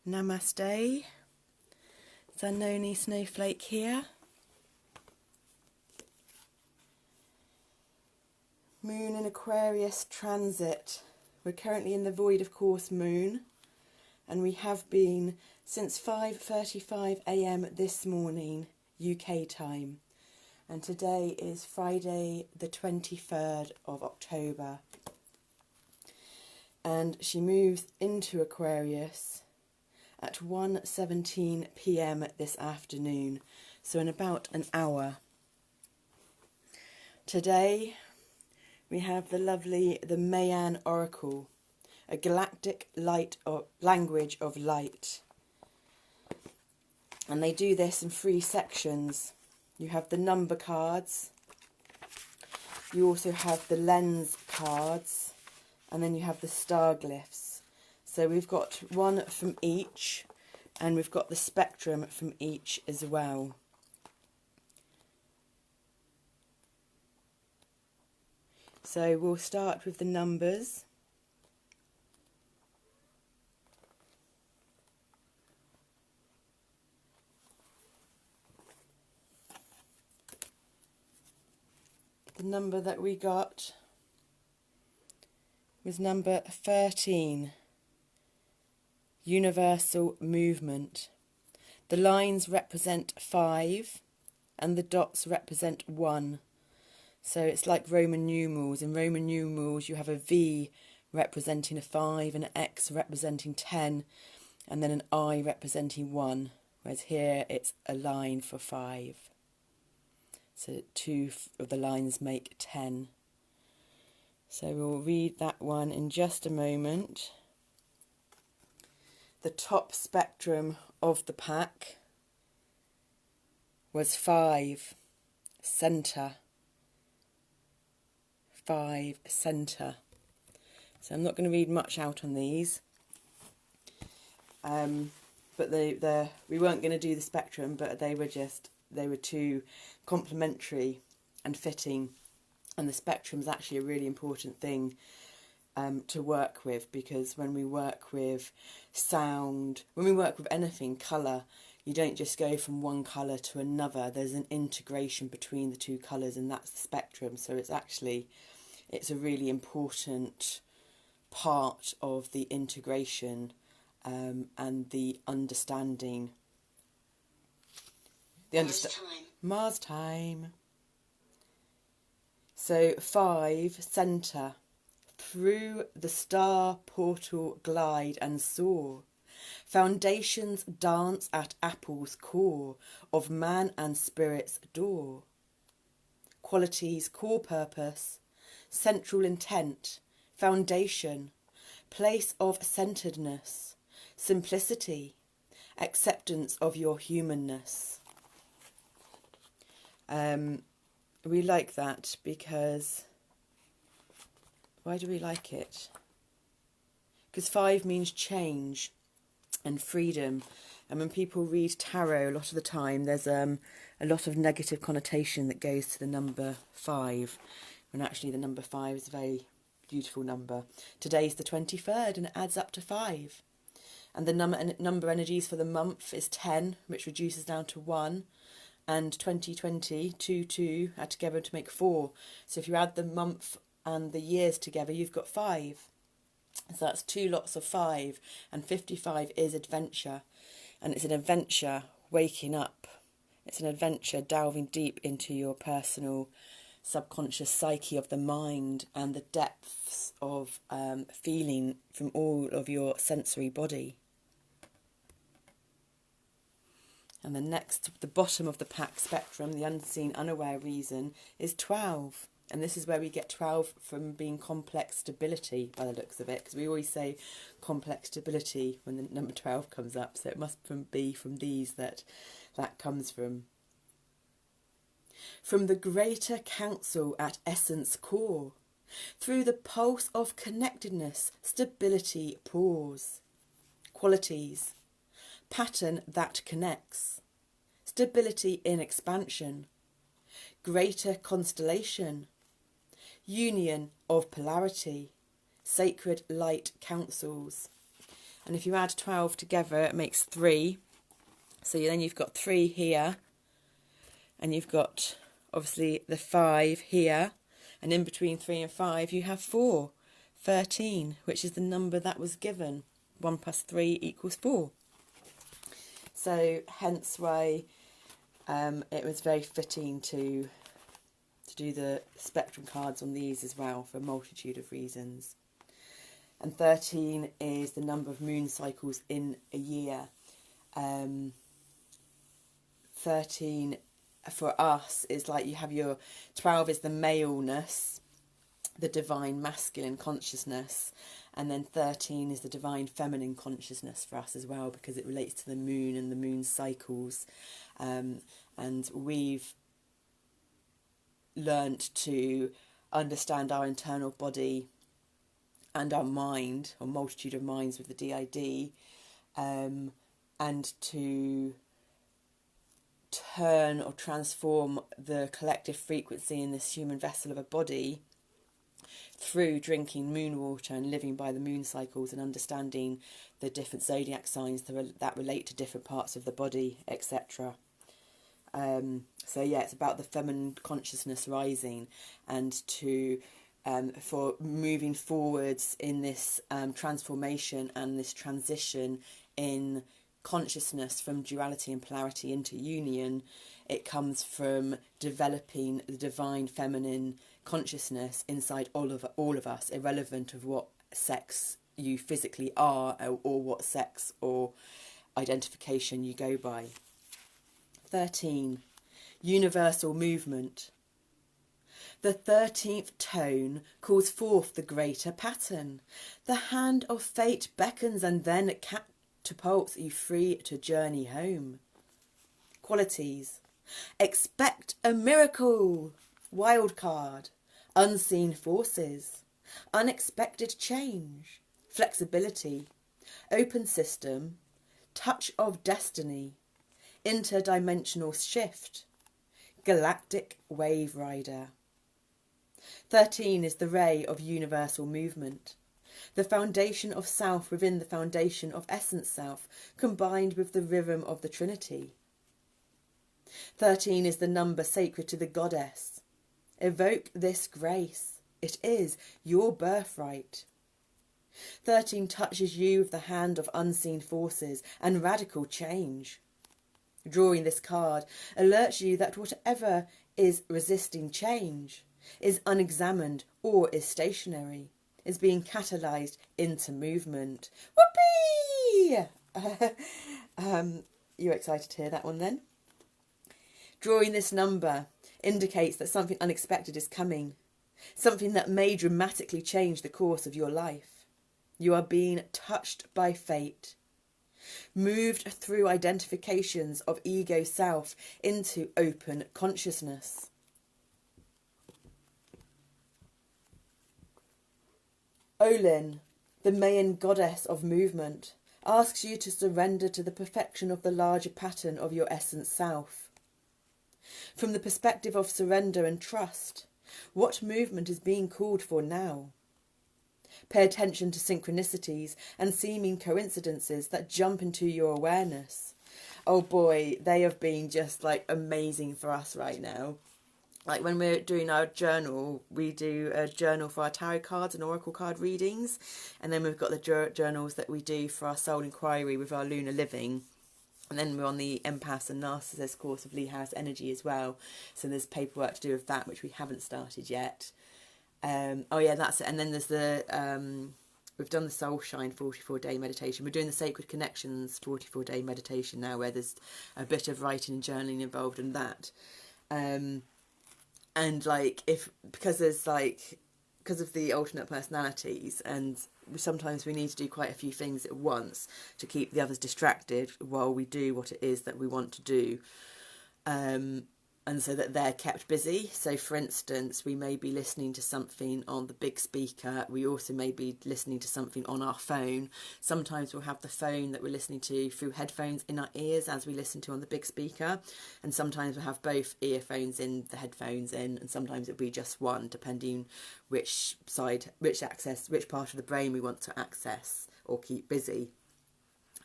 Namaste. Zanoni Snowflake here. Moon in Aquarius transit. We're currently in the void of course moon, and we have been since 5:35 a.m. this morning UK time, and today is Friday the 23rd of October, and she moves into Aquarius at 1:17 p.m. this afternoon, so in about an hour. Today we have the Mayan oracle, a galactic language of light, and they do this in 3 sections. You have the number cards, you also have the lens cards, and then you have the Star-Glyphs. So we've got one from each, and we've got the spectrum from each as well. So we'll start with the numbers. The number that we got was number 13. Universal movement. The lines represent 5 and the dots represent 1. So it's like Roman numerals. In Roman numerals you have a V representing a 5, an X representing 10, and then an I representing 1. Whereas here it's a line for 5. So 2 of the lines make 10. So we'll read that one in just a moment. The top spectrum of the pack was 5, centre. 5, centre. So I'm not going to read much out on these, but we weren't going to do the spectrum, but they were too complementary and fitting, and the spectrum is actually a really important thing to work with, because when we work with sound, when we work with anything, colour, you don't just go from one colour to another. There's an integration between the 2 colours, and that's the spectrum. So it's a really important part of the integration and the understanding. Mars time. So 5, centre. Through the star portal glide and soar. Foundations dance at apple's core of man and spirit's door. Qualities, core purpose, central intent, foundation, place of centeredness, simplicity, acceptance of your humanness. We like that because... Why do we like it? Because 5 means change and freedom. And when people read tarot, a lot of the time there's a lot of negative connotation that goes to the number 5, when actually the number 5 is a very beautiful number. Today's the 23rd and it adds up to 5. And the number energies for the month is 10, which reduces down to 1. And 2020, 2 add together to make 4. So if you add the month and the years together, you've got 5. So that's 2 lots of 5, and 55 is adventure, and it's an adventure waking up. It's an adventure delving deep into your personal subconscious psyche of the mind and the depths of feeling from all of your sensory body. And the bottom of the pack spectrum, the unseen, unaware reason, is 12. And this is where we get 12 from being complex stability, by the looks of it, because we always say complex stability when the number 12 comes up, so it must be from these that comes from. From the greater council at essence core, through the pulse of connectedness, stability pours. Qualities, pattern that connects, stability in expansion, greater constellation, union of polarity, sacred light councils. And if you add 12 together, it makes 3. So then you've got 3 here. And you've got, obviously, the 5 here. And in between 3 and 5, you have 4. 13, which is the number that was given. 1 plus 3 equals 4. So hence why it was very fitting to do the spectrum cards on these as well, for a multitude of reasons. And 13 is the number of moon cycles in a year. 13 for us is like, you have your 12 is the maleness, the divine masculine consciousness, and then 13 is the divine feminine consciousness for us as well, because it relates to the moon and the moon cycles. And we've learnt to understand our internal body and our mind, or multitude of minds with the DID, and to turn or transform the collective frequency in this human vessel of a body through drinking moon water and living by the moon cycles and understanding the different zodiac signs that relate to different parts of the body, etc. So yeah, it's about the feminine consciousness rising, and to for moving forwards in this transformation and this transition in consciousness from duality and polarity into union. It comes from developing the divine feminine consciousness inside all of us, irrelevant of what sex you physically are, or what sex or identification you go by. 13. Universal movement. The 13th tone calls forth the greater pattern. The hand of fate beckons and then catapults you free to journey home. Qualities. Expect a miracle. Wild card. Unseen forces. Unexpected change. Flexibility. Open system. Touch of destiny. Interdimensional shift. Galactic wave rider. 13 is the ray of universal movement, the foundation of self within the foundation of essence self, combined with the rhythm of the Trinity. 13 is the number sacred to the goddess. Evoke this grace. It is your birthright. 13 touches you with the hand of unseen forces and radical change. Drawing this card alerts you that whatever is resisting change, is unexamined or is stationary, is being catalysed into movement. Whoopee! You're excited to hear that one then? Drawing this number indicates that something unexpected is coming, something that may dramatically change the course of your life. You are being touched by fate, moved through identifications of ego self into open consciousness. Olin, the Mayan goddess of movement, asks you to surrender to the perfection of the larger pattern of your essence self. From the perspective of surrender and trust, what movement is being called for now? Pay attention to synchronicities and seeming coincidences that jump into your awareness. Oh boy, they have been just like amazing for us right now. Like when we're doing our journal, we do a journal for our tarot cards and oracle card readings. And then we've got the journals that we do for our soul inquiry with our lunar living. And then we're on the empath and narcissist course of Lee Harris Energy as well. So there's paperwork to do with that, which we haven't started yet. Oh yeah, that's it. And then there's the, we've done the Soul Shine 44-day meditation. We're doing the Sacred Connections 44-day meditation now, where there's a bit of writing and journaling involved in that. And like, because of the alternate personalities, and sometimes we need to do quite a few things at once to keep the others distracted while we do what it is that we want to do. And so that they're kept busy. So for instance, we may be listening to something on the big speaker. We also may be listening to something on our phone. Sometimes we'll have the phone that we're listening to through headphones in our ears as we listen to on the big speaker. And sometimes we'll have both earphones in, the headphones in, and sometimes it'll be just one, depending which part of the brain we want to access or keep busy.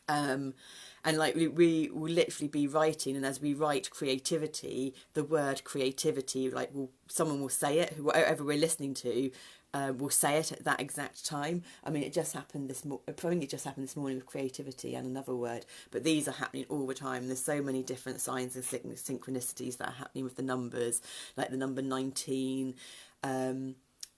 And like we will literally be writing, and as we write creativity, the word creativity, like someone will say it, whoever we're listening to, will say it at that exact time. I mean, it just happened I think it just happened this morning with creativity and another word, but these are happening all the time. There's so many different signs and synchronicities that are happening with the numbers, like the number 19.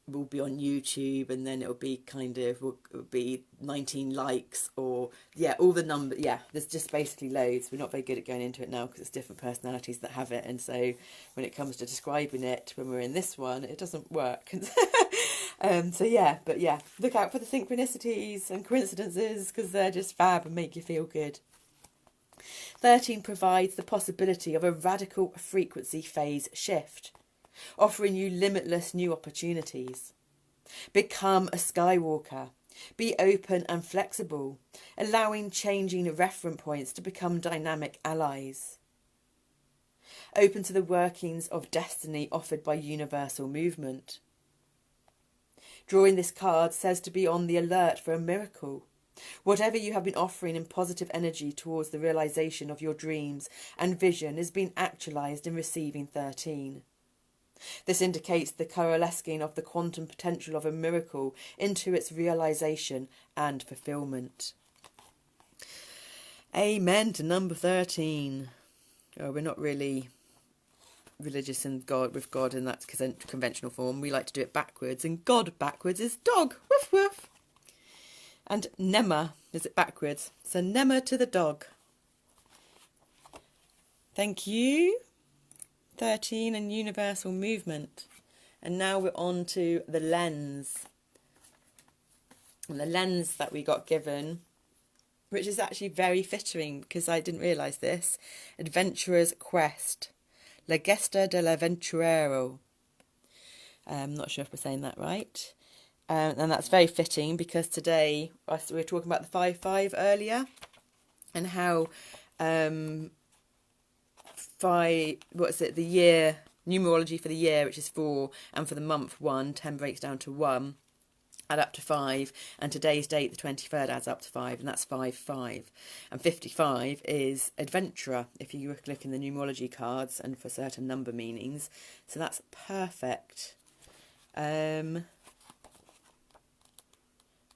Will be on YouTube, and then it'll be will be 19 likes, or all the numbers. There's just basically loads. We're not very good at going into it now because it's different personalities that have it, and so when it comes to describing it, when we're in this one, it doesn't work. But look out for the synchronicities and coincidences, because they're just fab and make you feel good. 13 provides the possibility of a radical frequency phase shift, offering you limitless new opportunities. Become a skywalker. Be open and flexible, allowing changing reference points to become dynamic allies. Open to the workings of destiny offered by universal movement. Drawing this card says to be on the alert for a miracle. Whatever you have been offering in positive energy towards the realisation of your dreams and vision is being actualised in receiving 13. This indicates the coalescing of the quantum potential of a miracle into its realisation and fulfilment. Amen to number 13. Oh, we're not really religious with God in that conventional form. We like to do it backwards, and God backwards is dog. Woof woof. And Nema is it backwards. So Nema to the dog. Thank you. 13 and universal movement. And now we're on to the lens. And the lens that we got given, which is actually very fitting because I didn't realise this. Adventurer's Quest. La Gesta dell'Avventuriero. I'm not sure if we're saying that right. And that's very fitting because today we were talking about the 5-5 earlier, and how the year, numerology for the year, which is 4, and for the month 1, 10 breaks down to 1, add up to 5, and today's date, the 23rd, adds up to 5, and that's 5-5. And 55 is adventurer, if you look in the numerology cards and for certain number meanings. So that's perfect.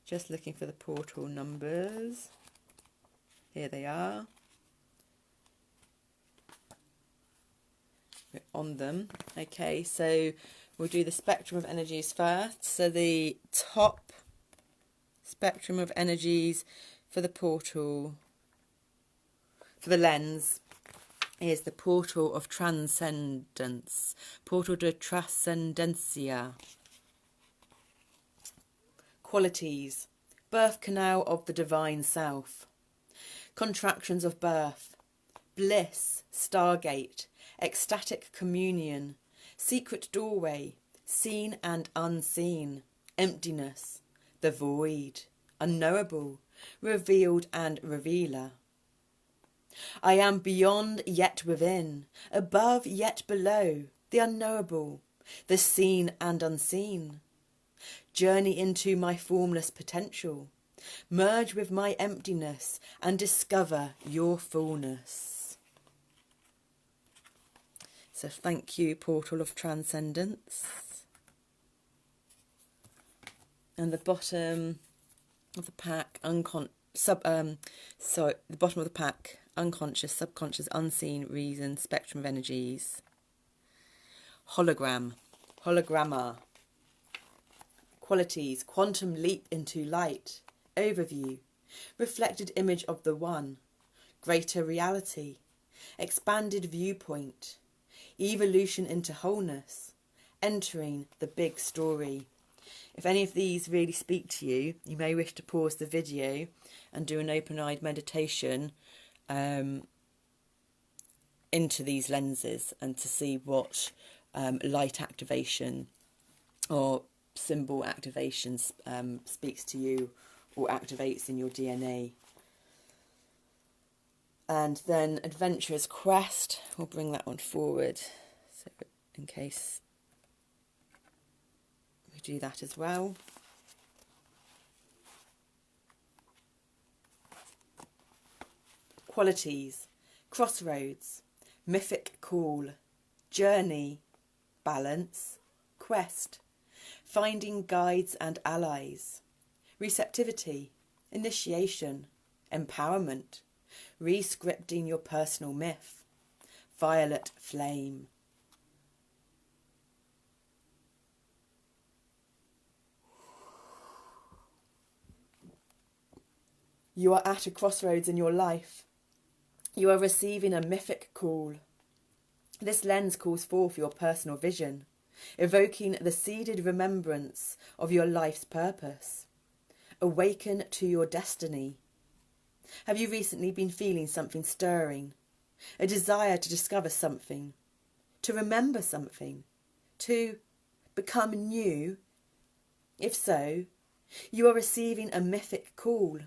Just looking for the portal numbers. Here they are. We're on them. Okay, so we'll do the spectrum of energies first. So the top spectrum of energies for the portal, for the lens, is the portal of transcendence, portal de transcendencia. Qualities: birth canal of the divine self, contractions of birth, bliss, stargate, ecstatic communion, secret doorway, seen and unseen, emptiness, the void, unknowable, revealed and revealer. I am beyond yet within, above yet below, the unknowable, the seen and unseen. Journey into my formless potential, merge with my emptiness and discover your fullness. So thank you, Portal of Transcendence. And the bottom of the pack, the bottom of the pack, unconscious, subconscious, unseen, reason, spectrum of energies. Hologram, hologramma. Qualities: quantum leap into light, overview, reflected image of the one, greater reality, expanded viewpoint, evolution into wholeness, entering the big story. If any of these really speak to you, you may wish to pause the video and do an open-eyed meditation into these lenses, and to see what light activation or symbol activations speaks to you or activates in your DNA. And then Adventurer's Quest, we'll bring that one forward, so in case we do that as well. qualities: crossroads, mythic call, journey, balance, quest, finding guides and allies, receptivity, initiation, empowerment, re-scripting your personal myth, violet flame. You are at a crossroads in your life. You are receiving a mythic call. This lens calls forth your personal vision, evoking the seeded remembrance of your life's purpose. Awaken to your destiny. Have you recently been feeling something stirring? A desire to discover something, to remember something, to become new? If so, you are receiving a mythic call.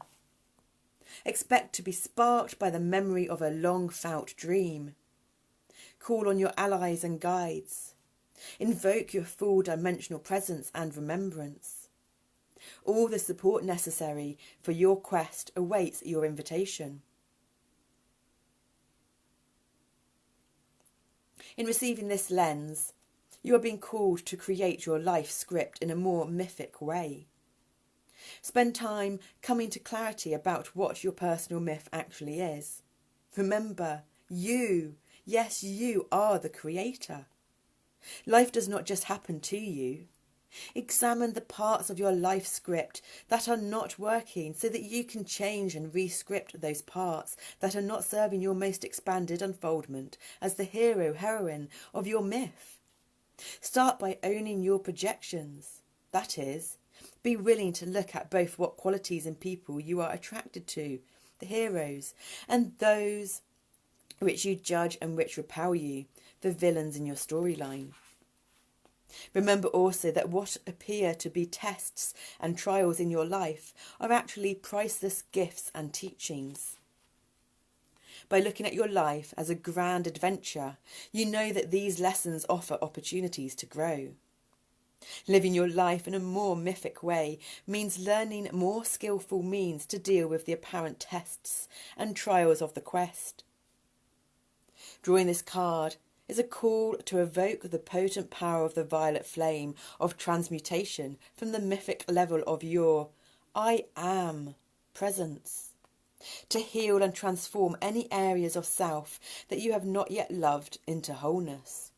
Expect to be sparked by the memory of a long-felt dream. Call on your allies and guides. Invoke your full dimensional presence and remembrance. All the support necessary for your quest awaits your invitation. In receiving this lens, you are being called to create your life script in a more mythic way. Spend time coming to clarity about what your personal myth actually is. Remember, you, yes, you are the creator. Life does not just happen to you. Examine the parts of your life script that are not working so that you can change and re-script those parts that are not serving your most expanded unfoldment as the hero, heroine of your myth. Start by owning your projections. That is, be willing to look at both what qualities and people you are attracted to, the heroes, and those which you judge and which repel you, the villains in your storyline. Remember also that what appear to be tests and trials in your life are actually priceless gifts and teachings. By looking at your life as a grand adventure, you know that these lessons offer opportunities to grow. Living your life in a more mythic way means learning more skillful means to deal with the apparent tests and trials of the quest. Drawing this card is a call to evoke the potent power of the violet flame of transmutation from the mythic level of your I am presence, to heal and transform any areas of self that you have not yet loved into wholeness.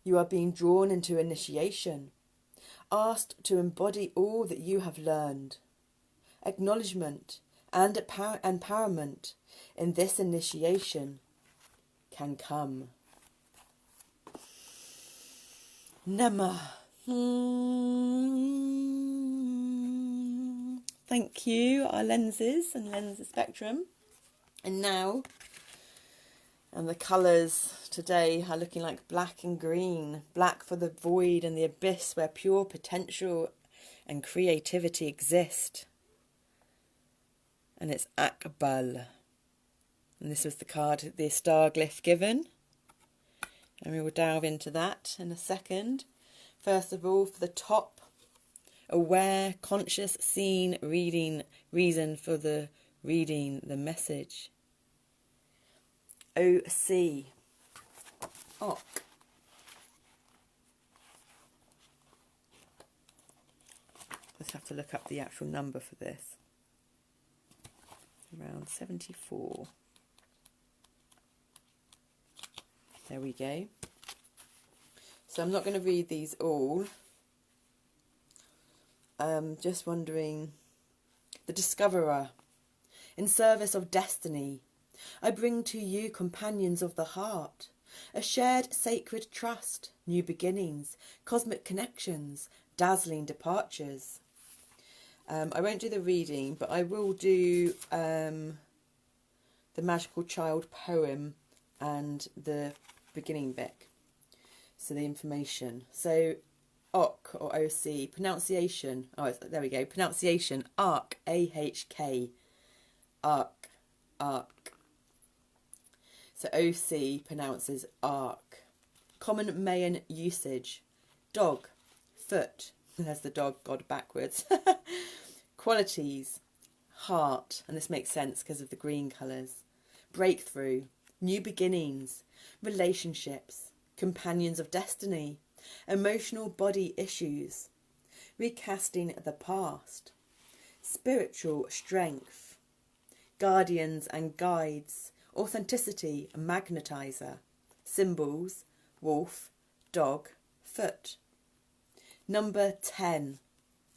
You are being drawn into initiation, asked to embody all that you have learned. Acknowledgement and empowerment in this initiation can come. Nama. Thank you, our lenses and lens spectrum. And now, and the colours today are looking like black and green. Black for the void and the abyss where pure potential and creativity exist. And it's Akbal. And this was the card, the Star-Glyph given. And we will delve into that in a second. First of all, for the top, aware, conscious, seen, reading, reason for the reading, the message. OC. Ok. Let's have to look up the actual number for this. Around 74. There we go. So I'm not going to read these all. Just wondering. The Discoverer. In service of destiny, I bring to you companions of the heart, a shared sacred trust, new beginnings, cosmic connections, dazzling departures. I won't do the reading, but I will do the Magical Child poem and the beginning bit. So the information. So OC or OC, pronunciation. Oh, there we go. Pronunciation, ARC, AHK. ARC, ARC. So OC pronounces ARC. Common Mayan usage, Dog, foot. There's the dog god backwards. Qualities, heart, and this makes sense because of the green colours. Breakthrough, new beginnings, relationships, companions of destiny, emotional body issues, recasting the past, spiritual strength, guardians and guides, authenticity, magnetizer, symbols, wolf, dog, foot. Number 10,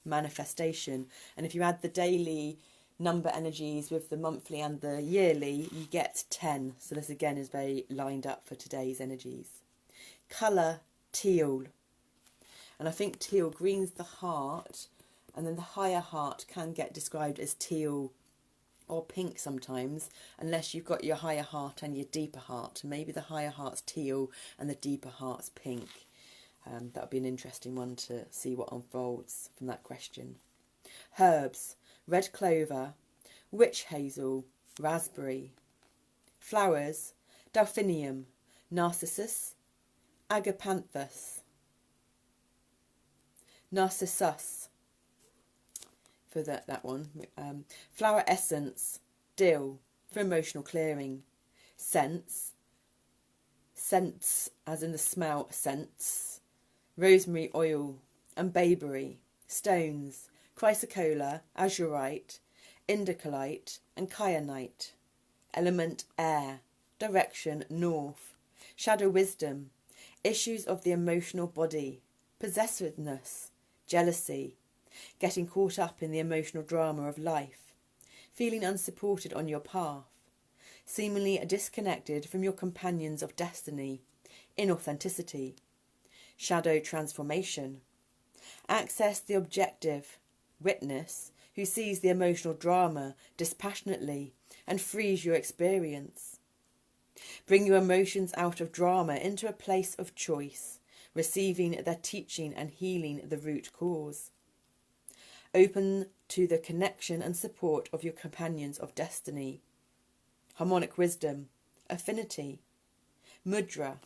manifestation. And if you add the daily number energies with the monthly and the yearly, you get 10. So this again is very lined up for today's energies. Colour, teal. And I think teal, green's the heart, and then the higher heart can get described as teal or pink sometimes, unless you've got your higher heart and your deeper heart. Maybe the higher heart's teal and the deeper heart's pink. That would be an interesting one to see what unfolds from that question. Herbs, red clover, witch hazel, raspberry. Flowers, delphinium, narcissus, agapanthus, narcissus, for that one. Flower essence, dill, for emotional clearing. Scents as in the smell, scents, rosemary oil, and bayberry. Stones, chrysocolla, azurite, indicolite, and kyanite. Element air, direction north. Shadow wisdom, issues of the emotional body, possessiveness, jealousy, getting caught up in the emotional drama of life, feeling unsupported on your path, seemingly disconnected from your companions of destiny, inauthenticity. Shadow transformation, access the objective, witness, who sees the emotional drama dispassionately and frees your experience. Bring your emotions out of drama into a place of choice, receiving their teaching and healing the root cause. Open to the connection and support of your companions of destiny. Harmonic wisdom, affinity. Mudra.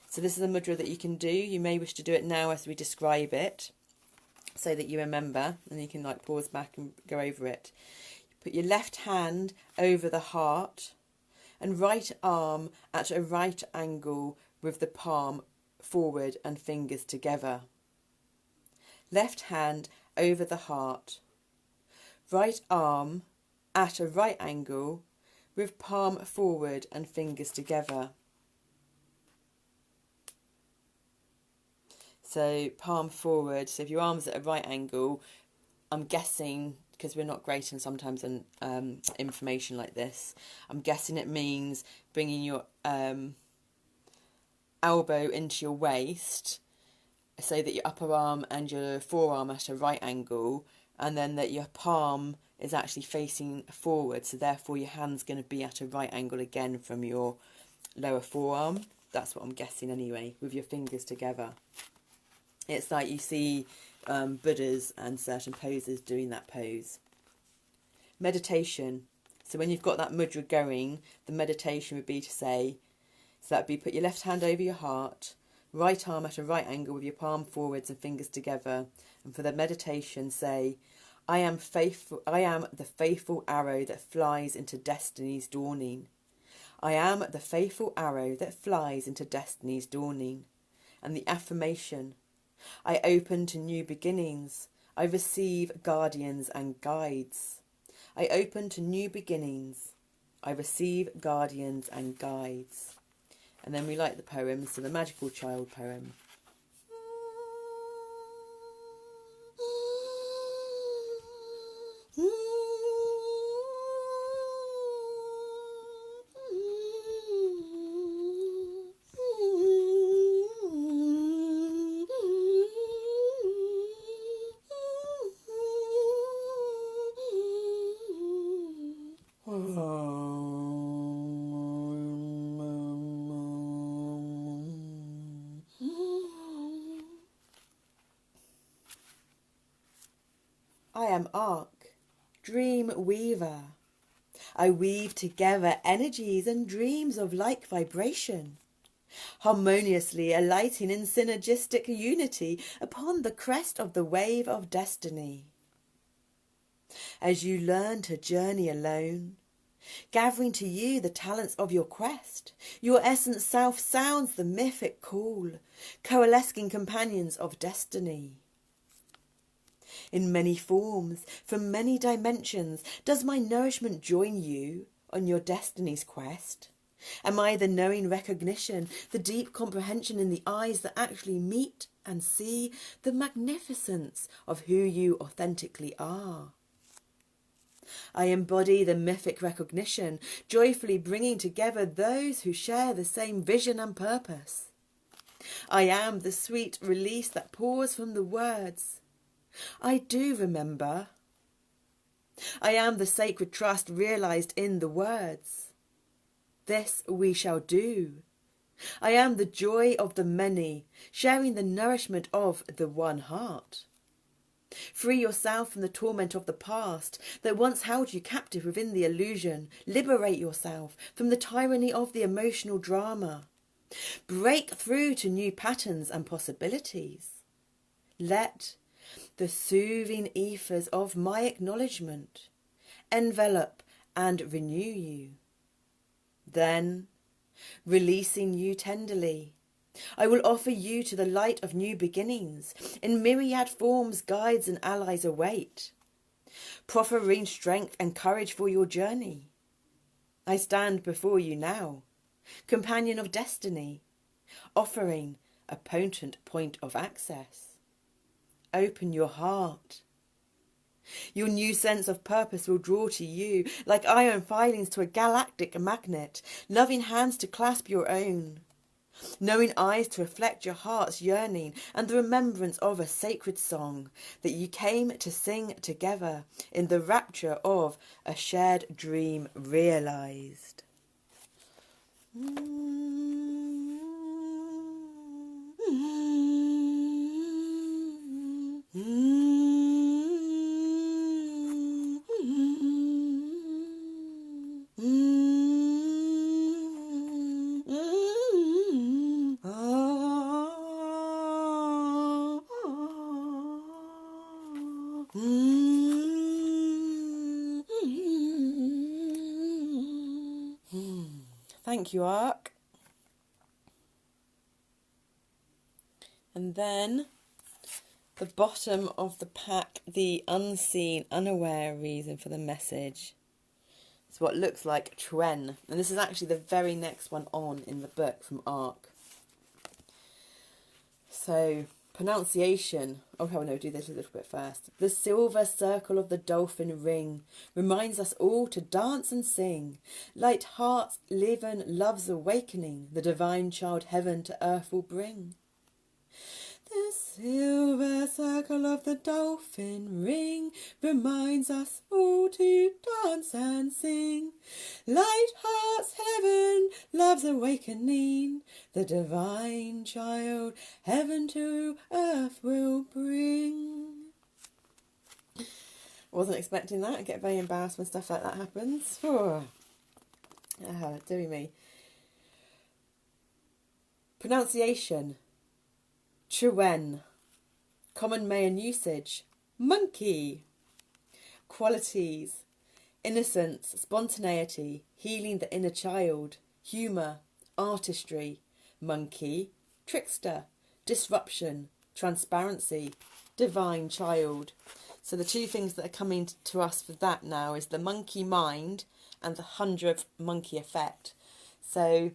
So this is a mudra that you can do. You may wish to do it now as we describe it, so that you remember, and you can like pause back and go over it. Put your left hand over the heart and right arm at a right angle with the palm forward and fingers together. Left hand over the heart, right arm at a right angle with palm forward and fingers together. So palm forward, so if your arm's at a right angle, I'm guessing, because we're not great in sometimes in information like this, I'm guessing it means bringing your elbow into your waist, so that your upper arm and your forearm at a right angle, and then that your palm is actually facing forward, so therefore your hand's going to be at a right angle again from your lower forearm. That's what I'm guessing anyway, with your fingers together. It's like you see Buddhas and certain posers doing that pose. Meditation. So when you've got that mudra going, the meditation would be to say, so that would be put your left hand over your heart, right arm at a right angle with your palm forwards and fingers together. And for the meditation, say, I am the faithful arrow that flies into destiny's dawning. I am the faithful arrow that flies into destiny's dawning. And the affirmation, I open to new beginnings. I receive guardians and guides. I open to new beginnings. I receive guardians and guides. And then we like the poems, so the Magical Child poem. I am Arc, dream weaver. I weave together energies and dreams of like vibration. harmoniously alighting in synergistic unity upon the crest of the wave of destiny. As you learn to journey alone, gathering to you the talents of your quest, your essence self sounds the mythic call, coalescing companions of destiny. In many forms, from many dimensions, does my nourishment join you on your destiny's quest? Am I the knowing recognition, the deep comprehension in the eyes that actually meet and see the magnificence of who you authentically are? I embody the mythic recognition, joyfully bringing together those who share the same vision and purpose. I am the sweet release that pours from the words. I do remember. I am the sacred trust realized in the words. This we shall do. I am the joy of the many, sharing the nourishment of the one heart. Free yourself from the torment of the past that once held you captive within the illusion. Liberate yourself from the tyranny of the emotional drama. Break through to new patterns and possibilities. Let the soothing ethers of my acknowledgement envelop and renew you. Then, releasing you tenderly, I will offer you to the light of new beginnings. In myriad forms, guides and allies await, proffering strength and courage for your journey. I stand before you now, companion of destiny, offering a potent point of access. Open your heart. Your new sense of purpose will draw to you like iron filings to a galactic magnet, loving hands to clasp your own, knowing eyes to reflect your heart's yearning and the remembrance of a sacred song that you came to sing together in the rapture of a shared dream realized. Thank you, Ark. And then the bottom of the pack, the unseen, unaware reason for the message. It's what looks like CHUEN. And this is actually the very next one on in the book from Ark. So, pronunciation. Oh, no, do this a little bit first. The silver circle of the dolphin ring reminds us all to dance and sing. Light hearts live in love's awakening, the divine child heaven to earth will bring. The silver circle of the dolphin ring reminds us all to dance and sing. Light hearts heaven, love's awakening, the divine child heaven to earth will bring. Wasn't expecting that. I get very embarrassed when stuff like that happens. Dear me. Pronunciation. CHUEN. Common Mayan usage. Monkey. Qualities. Innocence, spontaneity, healing the inner child, humour, artistry. Monkey. Trickster, disruption, transparency, divine child. So the two things that are coming to us for that now is the monkey mind and the 100th monkey effect. So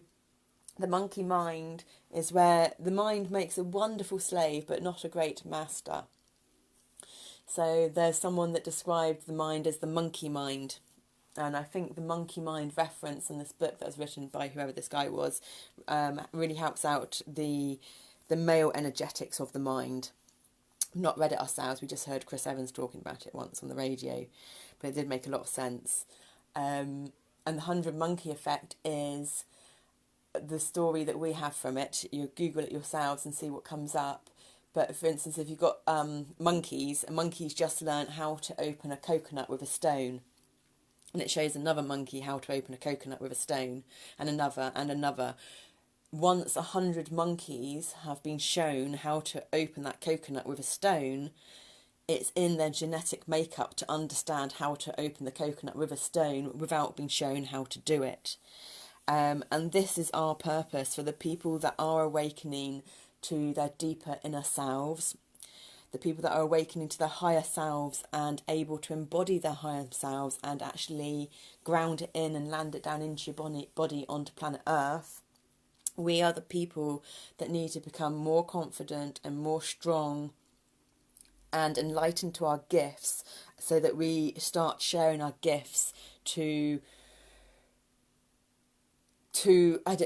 the monkey mind is where the mind makes a wonderful slave but not a great master. So there's someone that described the mind as the monkey mind. And I think the monkey mind reference in this book that was written by whoever this guy was really helps out the male energetics of the mind. We've not read it ourselves, we just heard Chris Evans talking about it once on the radio, but it did make a lot of sense. And the 100 monkey effect is the story that we have from it. You Google it yourselves and see what comes up. But for instance, if you've got monkeys, and monkeys just learn how to open a coconut with a stone. And it shows another monkey how to open a coconut with a stone, and another and another. once 100 monkeys have been shown how to open that coconut with a stone, it's in their genetic makeup to understand how to open the coconut with a stone without being shown how to do it. And this is our purpose for the people that are awakening to their deeper inner selves, the people that are awakening to their higher selves and able to embody their higher selves and actually ground it in and land it down into your body onto planet Earth. We are the people that need to become more confident and more strong and enlightened to our gifts, so that we start sharing our gifts to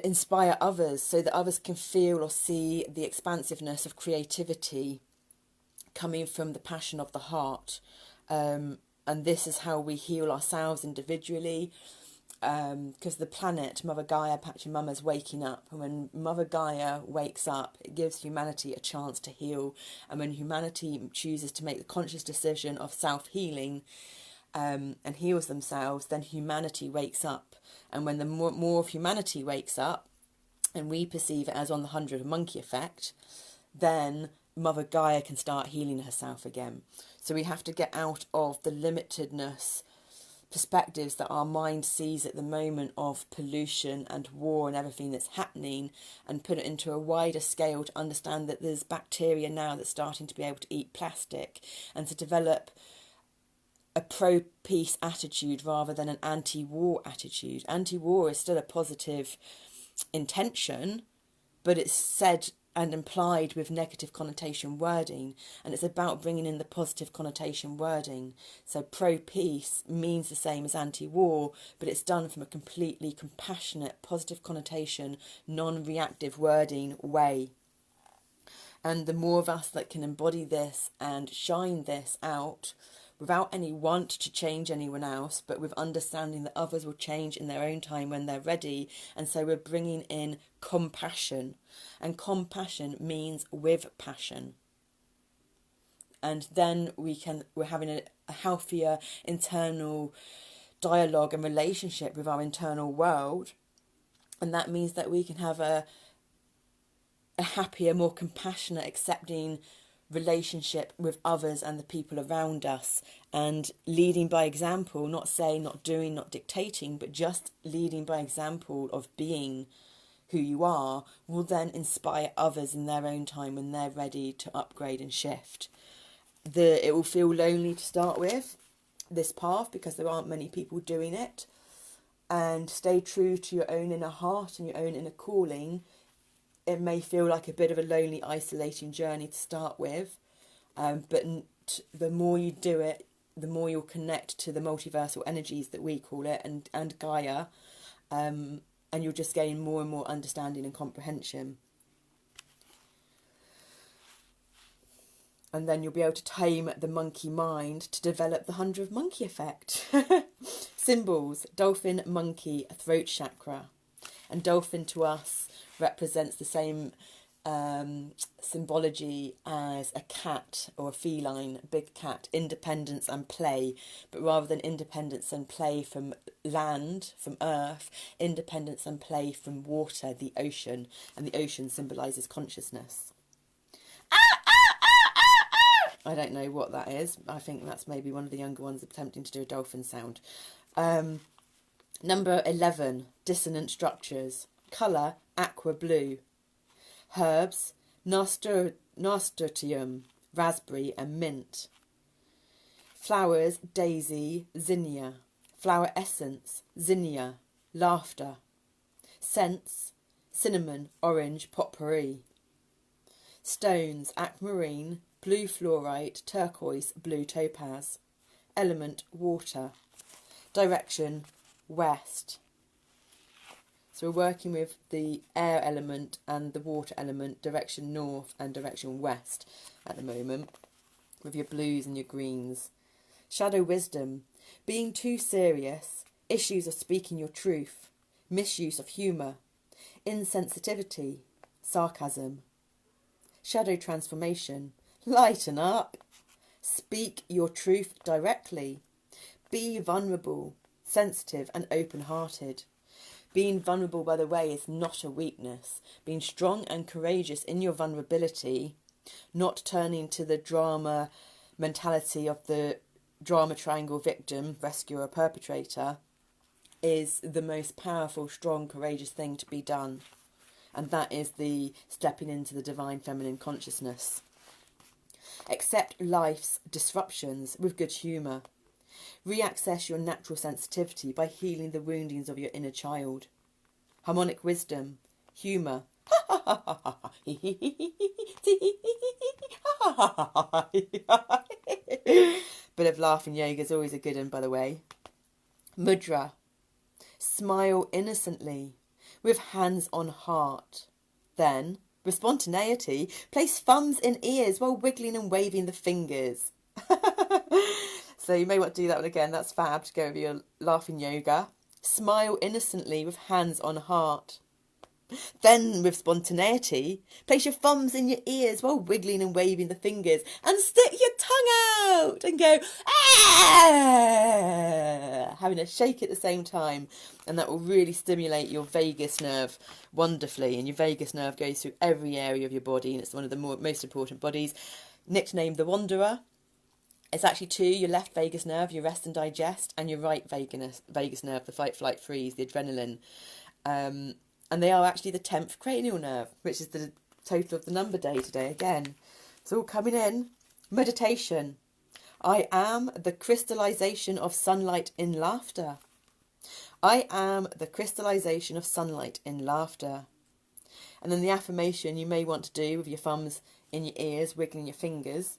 inspire others, so that others can feel or see the expansiveness of creativity coming from the passion of the heart. And this is how we heal ourselves individually, because the planet, Mother Gaia, Pachamama's waking up, and when Mother Gaia wakes up, it gives humanity a chance to heal. And when humanity chooses to make the conscious decision of self-healing and heals themselves, then humanity wakes up. And when the more of humanity wakes up, and we perceive it as on the 100 monkey effect, then Mother Gaia can start healing herself again. So we have to get out of the limitedness perspectives that our mind sees at the moment of pollution and war and everything that's happening, and put it into a wider scale to understand that there's bacteria now that's starting to be able to eat plastic, and to develop a pro-peace attitude rather than an anti-war attitude. Anti-war is still a positive intention, but it's said and implied with negative connotation wording, and it's about bringing in the positive connotation wording. So pro-peace means the same as anti-war, but it's done from a completely compassionate, positive connotation, non-reactive wording way. And the more of us that can embody this and shine this out, without any want to change anyone else, but with understanding that others will change in their own time when they're ready. And so we're bringing in compassion, and compassion means with passion. And then we're having a healthier internal dialogue and relationship with our internal world, and that means that we can have a happier, more compassionate, accepting relationship with others and the people around us, and leading by example, not saying, not doing, not dictating, but just leading by example of being who you are, will then inspire others in their own time when they're ready to upgrade and shift. It will feel lonely to start with, this path, because there aren't many people doing it, and stay true to your own inner heart and your own inner calling. It may feel like a bit of a lonely, isolating journey to start with, but the more you do it, the more you'll connect to the multiversal energies that we call it, and Gaia, and you'll just gain more and more understanding and comprehension. And then you'll be able to tame the monkey mind to develop the 100 monkey effect. Symbols: dolphin, monkey, throat chakra. And dolphin to us represents the same symbology as a cat or a feline, a big cat, independence and play. But rather than independence and play from land, from earth, independence and play from water, the ocean. And the ocean symbolises consciousness. I don't know what that is. I think that's maybe one of the younger ones attempting to do a dolphin sound. Number 11, dissonant structures. Colour, aqua blue. Herbs, nasturtium, raspberry and mint. Flowers, daisy, zinnia. Flower essence, zinnia, laughter. Scents, cinnamon, orange, potpourri. Stones, aquamarine, blue fluorite, turquoise, blue topaz. Element, water. Direction, west. So we're working with the air element and the water element, direction north and direction west at the moment, with your blues and your greens. Shadow wisdom, being too serious, issues of speaking your truth, misuse of humour, insensitivity, sarcasm. Shadow transformation, lighten up, speak your truth directly, be vulnerable, sensitive and open-hearted. Being vulnerable, by the way, is not a weakness. Being strong and courageous in your vulnerability, not turning to the drama mentality of the drama triangle victim, rescuer, perpetrator, is the most powerful, strong, courageous thing to be done. And that is the stepping into the divine feminine consciousness. Accept life's disruptions with good humour. Reaccess your natural sensitivity by healing the woundings of your inner child. Harmonic wisdom, humour. Bit of laughing yoga is always a good one, by the way. Mudra. Smile innocently, with hands on heart. Then, with spontaneity, place thumbs in ears while wiggling and waving the fingers. So you may want to do that one again. That's fab to go over your laughing yoga. Smile innocently with hands on heart. Then, with spontaneity, place your thumbs in your ears while wiggling and waving the fingers, and stick your tongue out and go, ah! Having a shake at the same time, and that will really stimulate your vagus nerve wonderfully. And your vagus nerve goes through every area of your body, and it's one of the most important bodies. Nicknamed the Wanderer. It's actually two: your left vagus nerve, your rest and digest, and your right vagus nerve, the fight, flight, freeze, the adrenaline. And they are actually the 10th cranial nerve, which is the total of the number day today again. It's all coming in. Meditation. I am the crystallization of sunlight in laughter. I am the crystallization of sunlight in laughter. And then the affirmation you may want to do with your thumbs in your ears, wiggling your fingers.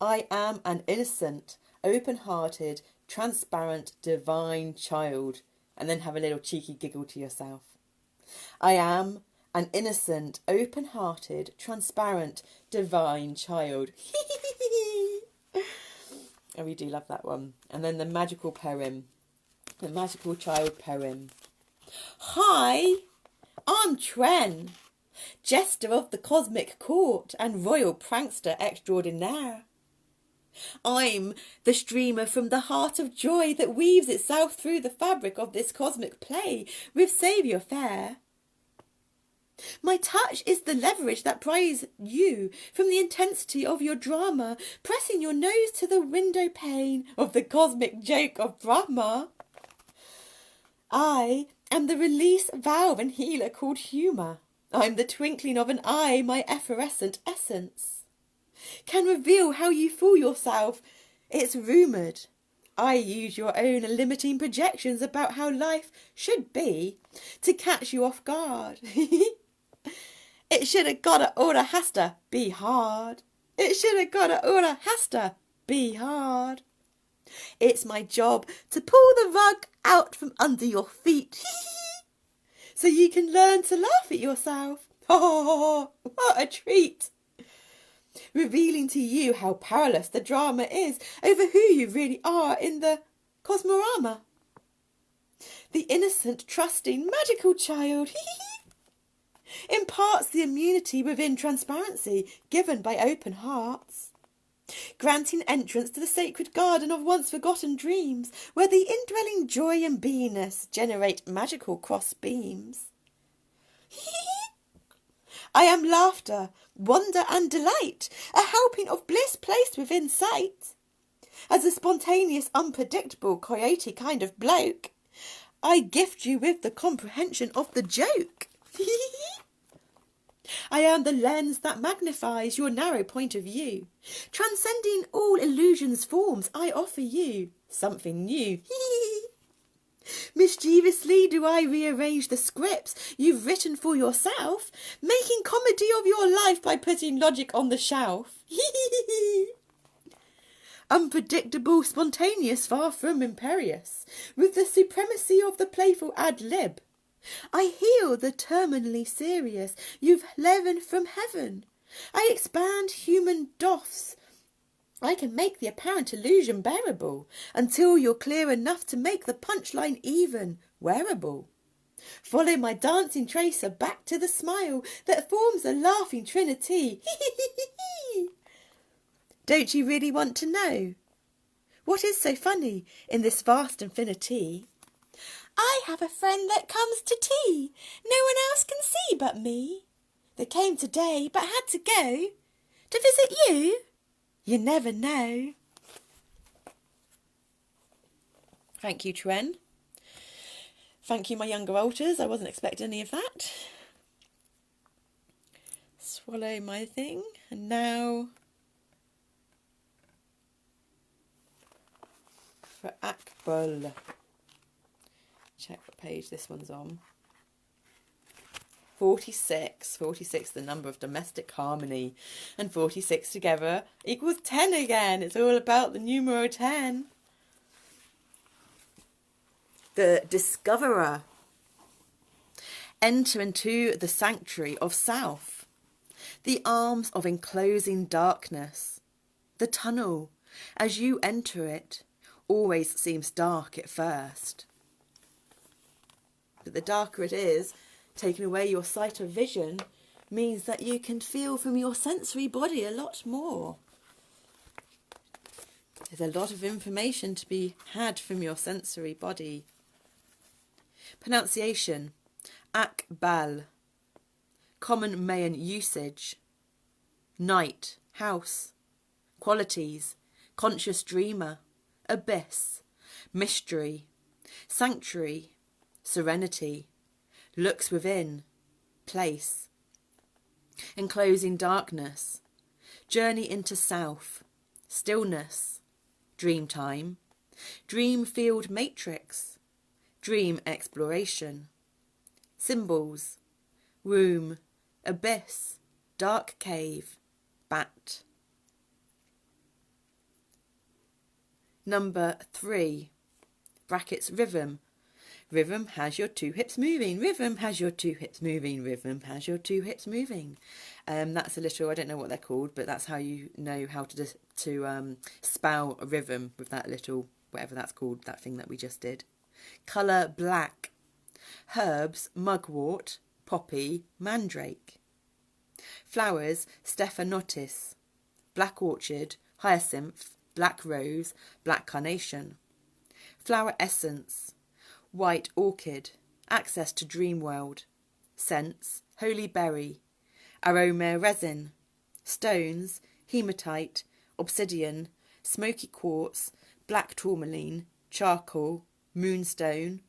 I am an innocent, open-hearted, transparent, divine child. And then have a little cheeky giggle to yourself. I am an innocent, open-hearted, transparent, divine child. I really do love that one. And then the magical poem. The magical child poem. Hi, I'm CHUEN, jester of the cosmic court and royal prankster extraordinaire. I'm the streamer from the heart of joy that weaves itself through the fabric of this cosmic play with saviour fair. My touch is the leverage that pries you from the intensity of your drama, pressing your nose to the window pane of the cosmic joke of Brahma. I am the release valve and healer called humour. I'm the twinkling of an eye, my effervescent essence can reveal how you fool yourself. It's rumoured I use your own limiting projections about how life should be to catch you off guard. It should have gotta, oughta, hasta be hard. It should have gotta, oughta, hasta be hard. It's my job to pull the rug out from under your feet so you can learn to laugh at yourself. Oh, what a treat. Revealing to you how powerless the drama is over who you really are in the cosmorama. The innocent, trusting, magical child imparts the immunity within transparency given by open hearts, granting entrance to the sacred garden of once forgotten dreams, where the indwelling joy and beingness generate magical cross beams. I am laughter, wonder and delight, a helping of bliss placed within sight. As a spontaneous, unpredictable, coyote kind of bloke, I gift you with the comprehension of the joke. I am the lens that magnifies your narrow point of view. Transcending all illusions' forms, I offer you something new. Mischievously do I rearrange the scripts you've written for yourself, making comedy of your life by putting logic on the shelf. Unpredictable, spontaneous, far from imperious, with the supremacy of the playful ad-lib. I heal the terminally serious you've leavened from heaven. I expand human doffs. I can make the apparent illusion bearable until you're clear enough to make the punchline even wearable. Follow my dancing tracer back to the smile that forms a laughing trinity. Don't you really want to know? What is so funny in this vast infinity? I have a friend that comes to tea. No one else can see but me. They came today but had to go. To visit you? You never know. Thank you, CHUEN. Thank you, my younger alters. I wasn't expecting any of that. Swallow my thing. And now for Akbal. Check what page this one's on. 46. 46, the number of domestic harmony. And 46 together equals 10 again. It's all about the numero 10. The discoverer. Enter into the sanctuary of South. The arms of enclosing darkness. The tunnel, as you enter it, always seems dark at first. But the darker it is, taking away your sight of vision means that you can feel from your sensory body a lot more. There's a lot of information to be had from your sensory body. Pronunciation. Akbal. Common Mayan usage. Night, house. Qualities. Conscious dreamer. Abyss. Mystery. Sanctuary. Serenity. Looks within. Place. Enclosing darkness. Journey into South. Stillness. Dream time. Dream field matrix. Dream exploration. Symbols. Room. Abyss. Dark cave. Bat. Number 3. Brackets rhythm. Rhythm has your 2 hips moving. Rhythm has your 2 hips moving. Rhythm has your 2 hips moving. That's a little, I don't know what they're called, but that's how you know how to spell a rhythm with that little, whatever that's called, that thing that we just did. Colour black. Herbs mugwort, poppy, mandrake. Flowers stephanotis. Black orchid, hyacinth, black rose, black carnation. Flower essence. White orchid, access to dream world. Scents, holy berry. Aroma resin. Stones, hematite, obsidian, smoky quartz, black tourmaline, charcoal, moonstone,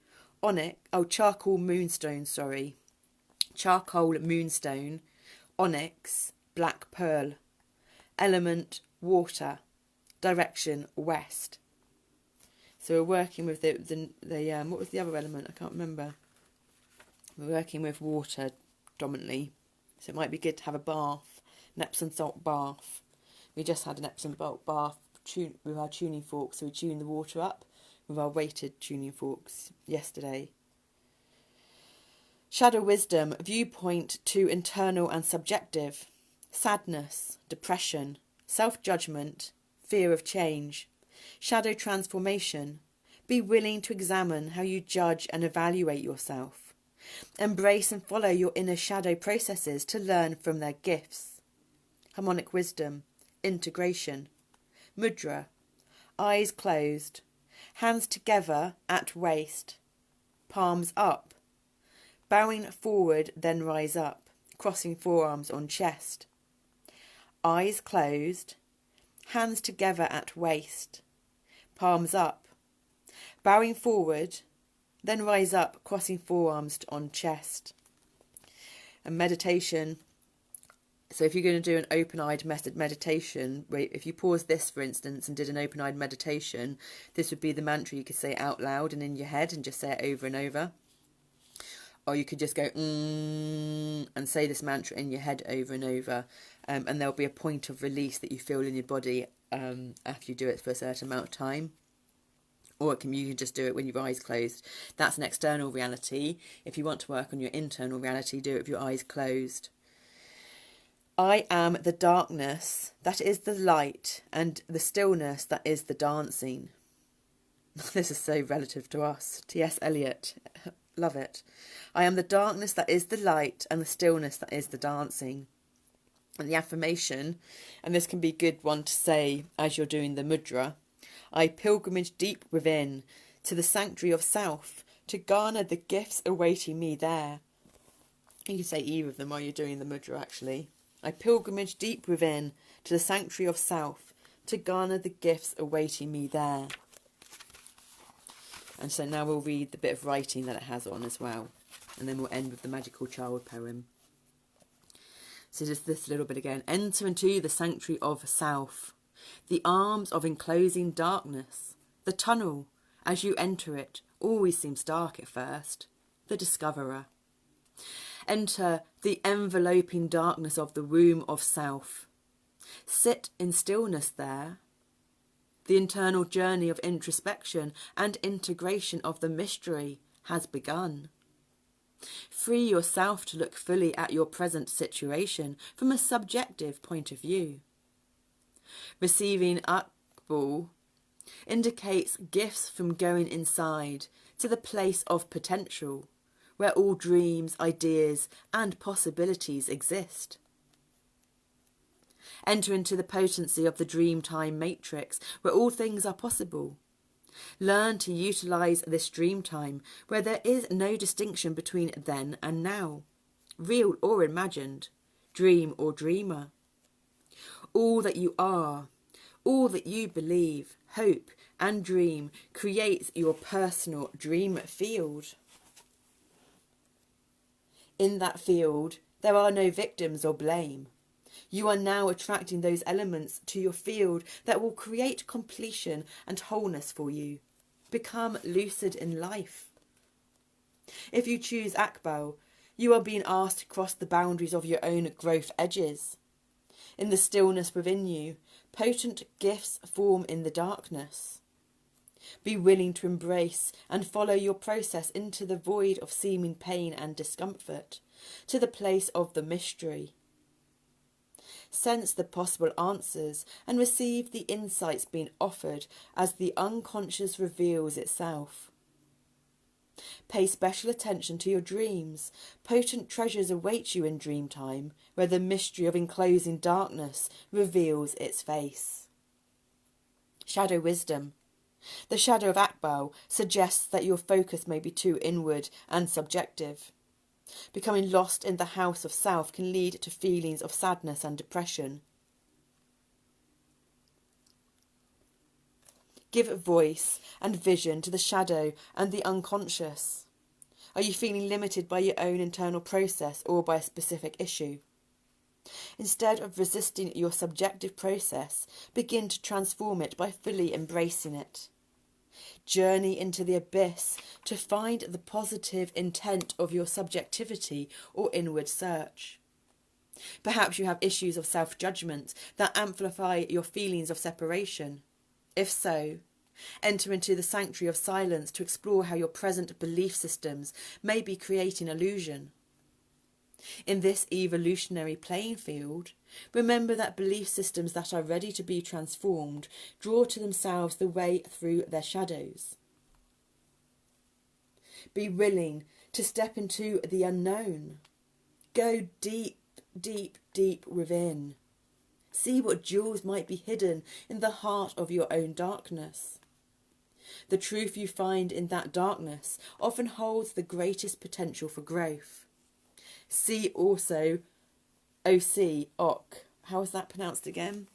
onyx, charcoal moonstone, charcoal moonstone, onyx, black pearl. Element, water. Direction, west. So we're working with the what was the other element? I can't remember. We're working with water dominantly. So it might be good to have a bath, an Epsom salt bath. We just had an Epsom salt bath with our tuning forks, so we tuned the water up with our weighted tuning forks yesterday. Shadow wisdom, viewpoint to internal and subjective. Sadness, depression, self-judgment, fear of change. Shadow transformation. Be willing to examine how you judge and evaluate yourself. Embrace and follow your inner shadow processes to learn from their gifts. Harmonic wisdom. Integration. Mudra. Eyes closed. Hands together at waist. Palms up. Bowing forward, then rise up, crossing forearms on chest. Eyes closed. Hands together at waist. Palms up. Bowing forward, then rise up, crossing forearms on chest. And meditation. So if you're going to do an open-eyed meditation, if you pause this, for instance, and did an open-eyed meditation, this would be the mantra you could say out loud and in your head and just say it over and over. Or you could just go, and say this mantra in your head over and over. And there'll be a point of release that you feel in your body after you do it for a certain amount of time. Or you can just do it when your eyes closed. That's an external reality. If you want to work on your internal reality, do it with your eyes closed. I am the darkness that is the light, and the stillness that is the dancing. This is so relative to us. T.S. Eliot. Love it. I am the darkness that is the light, and the stillness that is the dancing. And the affirmation, and this can be a good one to say as you're doing the mudra. I pilgrimage deep within to the sanctuary of self, to garner the gifts awaiting me there. You can say either of them while you're doing the mudra, actually. I pilgrimage deep within to the sanctuary of self to garner the gifts awaiting me there. And so now we'll read the bit of writing that it has on as well. And then we'll end with the magical child poem. So just this little bit again. Enter into the sanctuary of self, the arms of enclosing darkness. The tunnel, as you enter it, always seems dark at first. The discoverer. Enter the enveloping darkness of the womb of self. Sit in stillness there. The internal journey of introspection and integration of the mystery has begun. Free yourself to look fully at your present situation from a subjective point of view. Receiving Akbal indicates gifts from going inside to the place of potential, where all dreams, ideas and possibilities exist. Enter into the potency of the dream time matrix, where all things are possible. Learn to utilise this dream time, where there is no distinction between then and now, real or imagined, dream or dreamer. All that you are, all that you believe, hope and dream creates your personal dream field. In that field, there are no victims or blame. You are now attracting those elements to your field that will create completion and wholeness for you. Become lucid in life. If you choose Akbal, you are being asked to cross the boundaries of your own growth edges. In the stillness within you, potent gifts form in the darkness. Be willing to embrace and follow your process into the void of seeming pain and discomfort, to the place of the mystery. Sense the possible answers and receive the insights being offered as the unconscious reveals itself. Pay special attention to your dreams. Potent treasures await you in dream time, where the mystery of enclosing darkness reveals its face. Shadow wisdom. The shadow of Akbal suggests that your focus may be too inward and subjective. Becoming lost in the house of self can lead to feelings of sadness and depression. Give voice and vision to the shadow and the unconscious. Are you feeling limited by your own internal process or by a specific issue? Instead of resisting your subjective process, begin to transform it by fully embracing it. Journey into the abyss to find the positive intent of your subjectivity or inward search. Perhaps you have issues of self-judgment that amplify your feelings of separation. If so, enter into the sanctuary of silence to explore how your present belief systems may be creating illusion. In this evolutionary playing field, remember that belief systems that are ready to be transformed draw to themselves the way through their shadows. Be willing to step into the unknown. Go deep, deep, deep within. See what jewels might be hidden in the heart of your own darkness. The truth you find in that darkness often holds the greatest potential for growth. See also Ok. How is that pronounced again?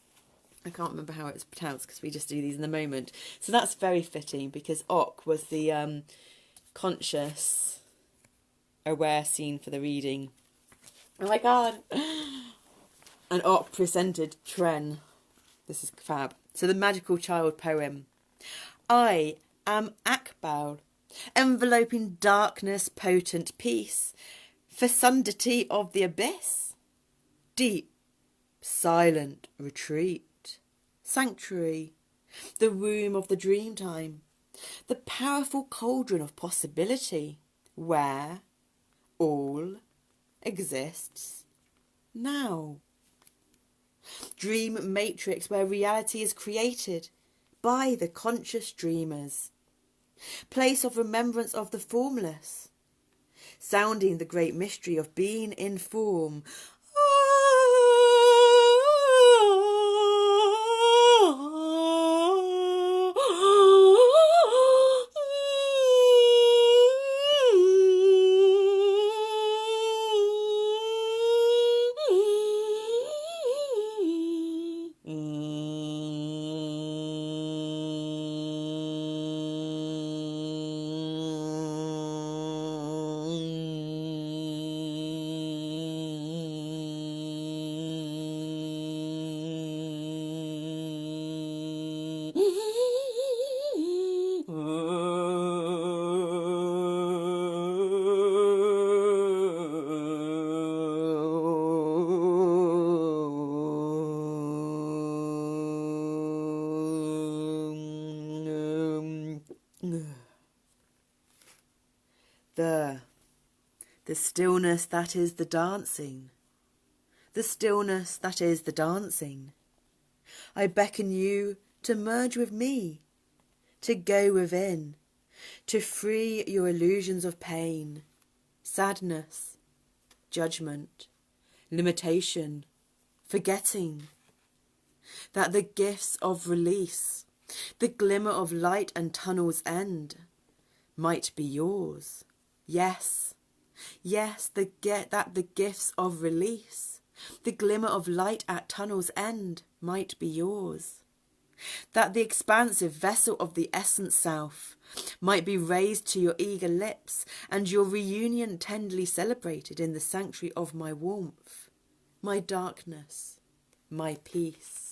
I can't remember how it's pronounced because we just do these in the moment. So that's very fitting because Ok was the conscious, aware scene for the reading. Oh my god! And Ok presented CHUEN. This is fab. So the magical child poem. I am Akbal, enveloping darkness, potent peace, fecundity of the abyss, deep, silent retreat, sanctuary, the womb of the dream time, the powerful cauldron of possibility, where all exists now. Dream matrix where reality is created by the conscious dreamers. Place of remembrance of the formless. Sounding the great mystery of being in form. The stillness that is the dancing. The stillness that is the dancing. I beckon you to merge with me, to go within, to free your illusions of pain, sadness, judgment, limitation, forgetting, that the gifts of release, the glimmer of light and tunnel's end, might be yours. Yes, that the gifts of release, the glimmer of light at tunnel's end, might be yours. That the expansive vessel of the essence self might be raised to your eager lips, and your reunion tenderly celebrated in the sanctuary of my warmth, my darkness, my peace.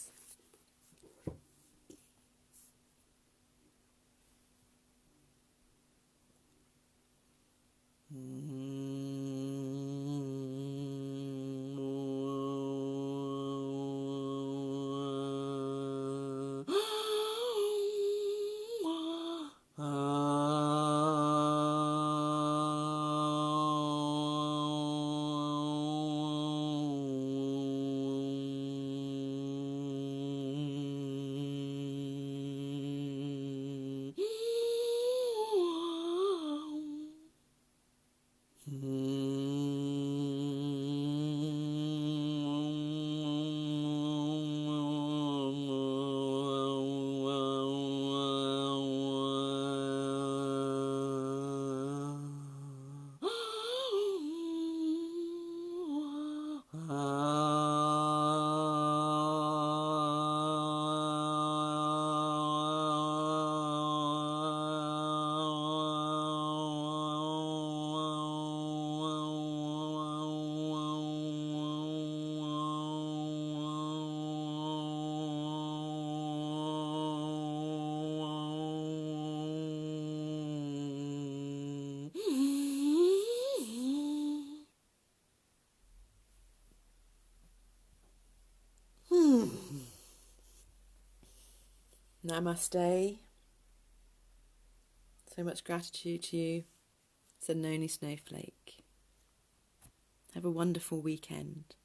Namaste. So much gratitude to you, Sanoni Snowflake. Have a wonderful weekend.